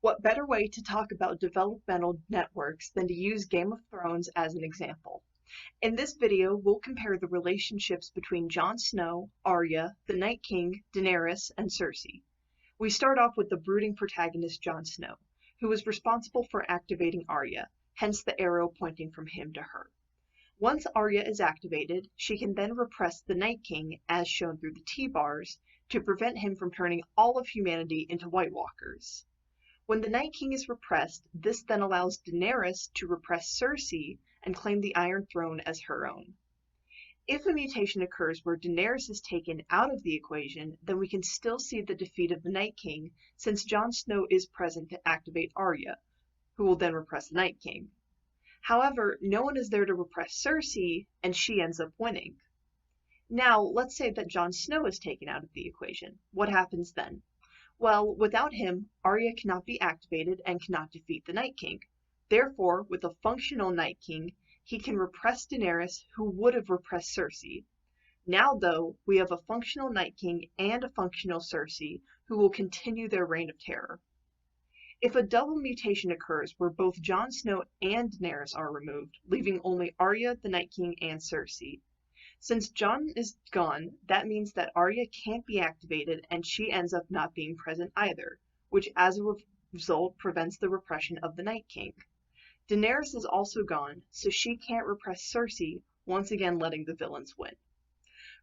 What better way to talk about developmental networks than to use Game of Thrones as an example? In this video, we'll compare the relationships between Jon Snow, Arya, the Night King, Daenerys, and Cersei. We start off with the brooding protagonist Jon Snow, who is responsible for activating Arya, hence the arrow pointing from him to her. Once Arya is activated, she can then repress the Night King, as shown through the T-bars, to prevent him from turning all of humanity into White Walkers. When the Night King is repressed, this then allows Daenerys to repress Cersei and claim the Iron Throne as her own. If a mutation occurs where Daenerys is taken out of the equation, then we can still see the defeat of the Night King, since Jon Snow is present to activate Arya, who will then repress the Night King. However, no one is there to repress Cersei, and she ends up winning. Now, let's say that Jon Snow is taken out of the equation. What happens then? Well, without him, Arya cannot be activated and cannot defeat the Night King. Therefore, with a functional Night King, he can repress Daenerys, who would have repressed Cersei. Now, though, we have a functional Night King and a functional Cersei, who will continue their reign of terror. If a double mutation occurs where both Jon Snow and Daenerys are removed, leaving only Arya, the Night King, and Cersei. Since Jon is gone, that means that Arya can't be activated and she ends up not being present either, which as a result prevents the repression of the Night King. Daenerys is also gone, so she can't repress Cersei, once again letting the villains win.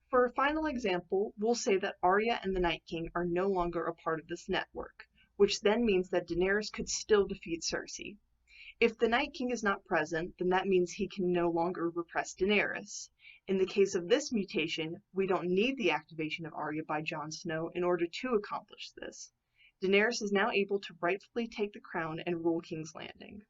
For a final example, we'll say that Arya and the Night King are no longer a part of this network, which then means that Daenerys could still defeat Cersei. If the Night King is not present, then that means he can no longer repress Daenerys. In the case of this mutation, we don't need the activation of Arya by Jon Snow in order to accomplish this. Daenerys is now able to rightfully take the crown and rule King's Landing.